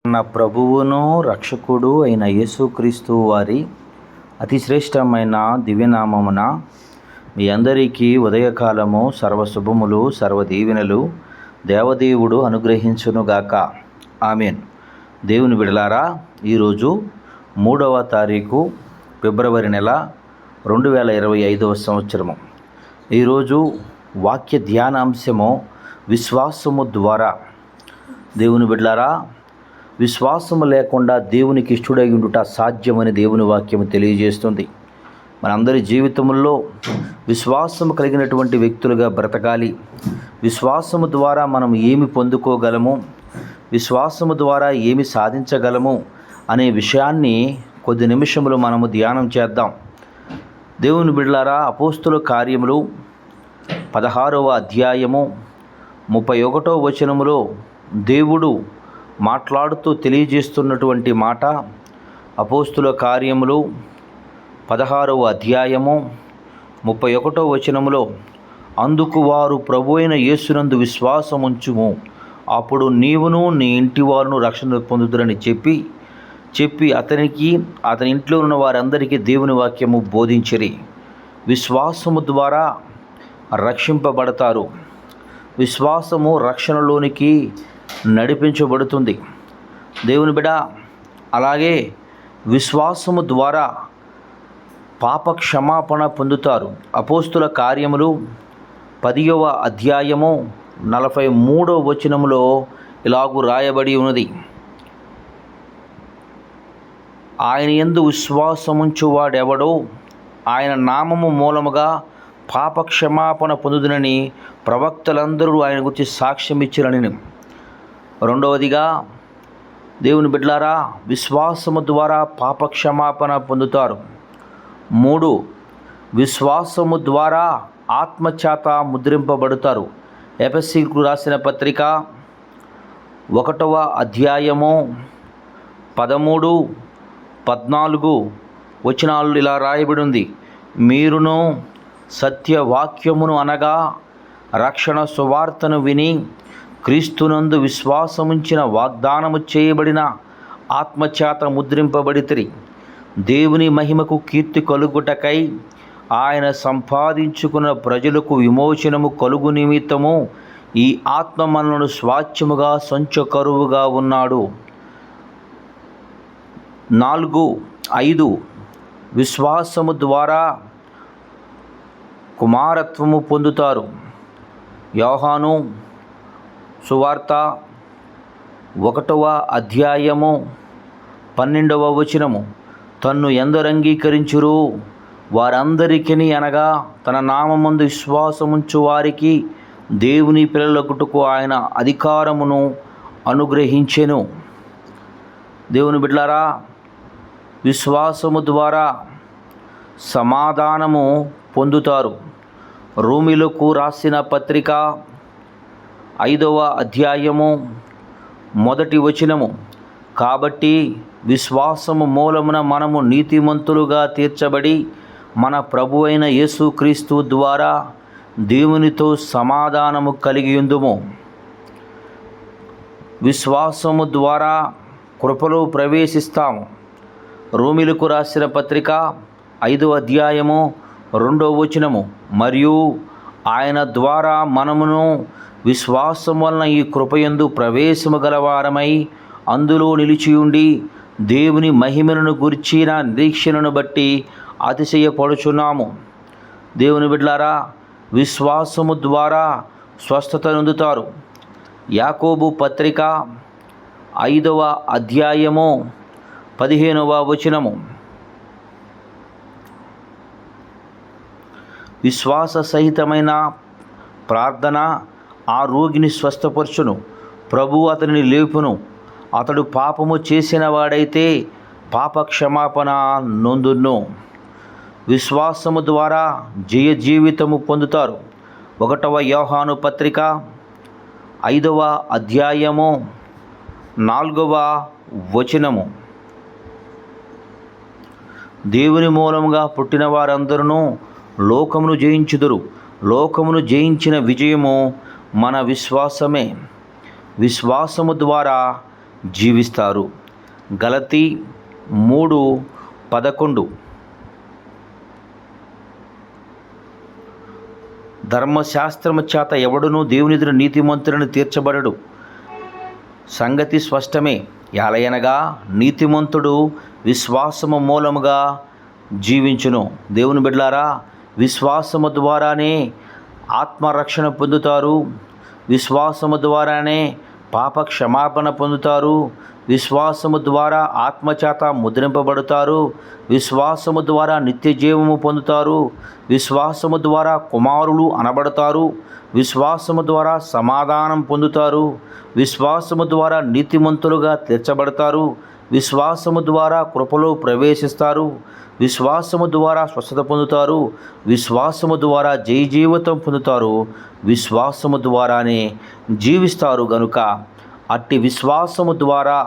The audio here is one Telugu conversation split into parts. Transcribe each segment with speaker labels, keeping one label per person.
Speaker 1: మన ప్రభువును రక్షకుడు అయిన యేసుక్రీస్తు వారి అతి శ్రేష్టమైన దివ్యనామమున మీ అందరికీ ఉదయకాలము సర్వశుభములు సర్వదీవెనలు దేవదేవుడు అనుగ్రహించునుగాక. ఆమెన్. దేవుని బిడలారా, ఈరోజు 3వ తారీఖు ఫిబ్రవరి నెల 2025వ సంవత్సరము. ఈరోజు వాక్య ధ్యానాంశము విశ్వాసము ద్వారా. దేవుని బిడ్డలారా, విశ్వాసము లేకుండా దేవునికి ఇష్టడై ఉండుట సాధ్యమని దేవుని వాక్యము తెలియజేస్తుంది. మనందరి జీవితంలో విశ్వాసము కలిగినటువంటి వ్యక్తులుగా బ్రతకాలి. విశ్వాసము ద్వారా మనం ఏమి పొందుకోగలము, విశ్వాసము ద్వారా ఏమి సాధించగలము అనే విషయాన్ని కొద్ది నిమిషములు మనము ధ్యానం చేద్దాం. దేవుని బిడ్డలారా, అపోస్తుల కార్యములు 16వ అధ్యాయము 31వ వచనములో దేవుడు మాట్లాడుతూ తెలియజేస్తున్నటువంటి మాట. అపోస్తుల కార్యములు 16వ అధ్యాయము 31వ వచనములో, అందుకు వారు ప్రభువైన యేసునందు విశ్వాసముంచుము, అప్పుడు నీవును నీ ఇంటి వారును రక్షణ పొందుదురని చెప్పి అతనికి అతని ఇంట్లో ఉన్న వారందరికీ దేవుని వాక్యము బోధించిరి. విశ్వాసము ద్వారా రక్షింపబడతారు. విశ్వాసము రక్షణలోనికి నడిపించబడుతుంది. దేవుని బిడ్డ, అలాగే విశ్వాసము ద్వారా పాప క్షమాపణ పొందుతారు. అపోస్తుల కార్యములు 10వ అధ్యాయము 43వ వచనములో ఇలాగు రాయబడి ఉన్నది, ఆయన యందు విశ్వాసముంచువాడెవడో ఆయన నామము మూలముగా పాప క్షమాపణ పొందుదునని ప్రవక్తలందరూ ఆయన గురించి సాక్ష్యం ఇచ్చిరని. రెండవదిగా, దేవుని బిడ్డలారా, విశ్వాసము ద్వారా పాప క్షమాపణ పొందుతారు. 3, విశ్వాసము ద్వారా ఆత్మచేత ముద్రింపబడతారు. ఎఫెసీయులకు రాసిన పత్రిక 1వ అధ్యాయము 13, 14 వచనాలు ఇలా రాయబడి ఉంది, మీరును సత్యవాక్యమును అనగా రక్షణ సువార్తను విని క్రీస్తునందు విశ్వాసముంచిన వాగ్దానము చేయబడిన ఆత్మచేత ముద్రింపబడితిరి. దేవుని మహిమకు కీర్తి కలుగుటకై ఆయన సంపాదించుకున్న ప్రజలకు విమోచనము కలుగు నిమిత్తము ఈ ఆత్మ మనలను స్వాచ్ఛముగా సంచకరువుగా ఉన్నాడు. 4, 5, విశ్వాసము ద్వారా కుమారత్వము పొందుతారు. యోహాను సువార్త 1వ అధ్యాయము 12వ వచనము, తన్ను ఎందరు అంగీకరించురు వారందరికీ అనగా తన నామమందు విశ్వాసముంచు వారికి దేవుని పిల్లలగుటకు ఆయన అధికారమును అనుగ్రహించెను. దేవుని బిడ్డలారా, విశ్వాసము ద్వారా సమాధానము పొందుతారు. రోమీయులకు రాసిన పత్రిక 5వ అధ్యాయము 1వ వచనము, కాబట్టి విశ్వాసము మూలమున మనము నీతిమంతులుగా తీర్చబడి మన ప్రభు అయిన యేసుక్రీస్తు ద్వారా దేవునితో సమాధానము కలిగి ఉందుము. విశ్వాసము ద్వారా కృపలో ప్రవేశిస్తాము. రోమీయులకు రాసిన పత్రిక 5వ అధ్యాయము 2వ వచనము, మరియు ఆయన ద్వారా మనమును విశ్వాసం వలన ఈ కృపయందు ప్రవేశము గలవారమై అందులో నిలిచియుండి దేవుని మహిమను గురించిన నిరీక్షణను బట్టి అతిశయపడుచున్నాము. దేవుని బిడ్డలారా, విశ్వాసము ద్వారా స్వస్థత నొందుతారు. యాకోబు పత్రిక 5వ అధ్యాయము 15వ వచనము, విశ్వాస సహితమైన ప్రార్థన ఆ రోగిని స్వస్థపరచును, ప్రభువు అతనిని లేపును, అతడు పాపము చేసిన వాడైతే పాప క్షమాపణ నొందును. విశ్వాసము ద్వారా జయ జీవితము పొందుతారు. 1వ యోహాను పత్రిక 5వ అధ్యాయము 4వ వచనము, దేవుని మూలముగా పుట్టిన వారందరూ లోకమును జయించుదురు, లోకమును జయించిన విజయము మన విశ్వాసమే. విశ్వాసము ద్వారా జీవిస్తారు. గలతీ 3:11. ధర్మశాస్త్రము చేత ఎవడునూ దేవుని ఎదుట నీతిమంతులను తీర్చబడడు. సంగతి స్పష్టమే. ఎలయనగా నీతిమంతుడు విశ్వాసము మూలముగా జీవించును. దేవుని బిడ్డలారా, విశ్వాసము ద్వారానే ఆత్మరక్షణ పొందుతారు. విశ్వాసము ద్వారానే పాప క్షమాపణ పొందుతారు. విశ్వాసము ద్వారా ఆత్మచేత ముద్రింపబడతారు. విశ్వాసము ద్వారా నిత్య జీవము పొందుతారు. విశ్వాసము ద్వారా కుమారులు అనబడతారు. విశ్వాసము ద్వారా సమాధానం పొందుతారు. విశ్వాసము ద్వారా నీతిమంతులుగా తీర్చబడతారు. విశ్వాసము ద్వారా కృపలో ప్రవేశిస్తారు. విశ్వాసము ద్వారా స్వస్థత పొందుతారు. విశ్వాసము ద్వారా జీవితం పొందుతారు. విశ్వాసము ద్వారానే జీవిస్తారు. గనుక అట్టి విశ్వాసము ద్వారా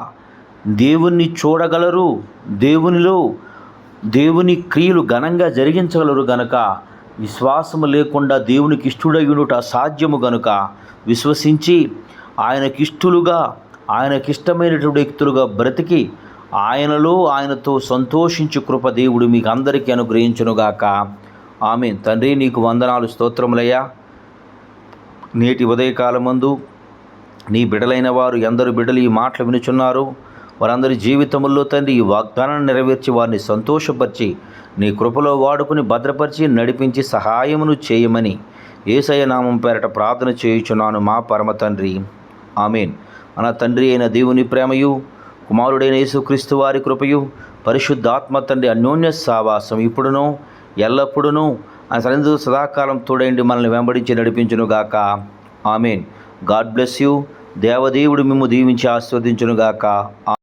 Speaker 1: దేవుణ్ణి చూడగలరు. దేవుని క్రియలు ఘనంగా జరిగించగలరు. గనుక విశ్వాసము లేకుండా దేవునికి ఇష్టడయ్యుట అసాధ్యము. గనుక విశ్వసించి ఆయనకిష్టమైనటువంటి వ్యక్తులుగా బ్రతికి ఆయనతో సంతోషించు కృప దేవుడు మీకు అందరికీ అనుగ్రహించునుగాక. ఆమేన్. తండ్రి, నీకు వందనాలు, స్తోత్రములయ్యా. నేటి ఉదయకాలమందు నీ బిడలైన వారు ఎందరు బిడ్డలు ఈ మాటలు వినుచున్నారు. వారందరి జీవితంలో తండ్రి ఈ వాగ్దానాన్ని నెరవేర్చి వారిని సంతోషపరిచి నీ కృపలో వాడుకుని భద్రపరిచి నడిపించి సహాయమును చేయమని యేసయ్య నామం పేరట ప్రార్థన చేయుచున్నాను మా పరమ తండ్రి. ఆమేన్. మన తండ్రి అయిన దేవుని ప్రేమయు, కుమారుడైన యేసుక్రీస్తు వారి కృపయు, పరిశుద్ధాత్మ తండ్రి అన్యోన్య సావాసం ఇప్పుడును ఎల్లప్పుడూ ఆయన సదాకాలం తోడైండి మనల్ని వెంబడించి నడిపించునుగాక. ఆమేన్. God bless you. దేవదేవుడు మిమ్ము దీవించి ఆశీర్వదించునుగాక.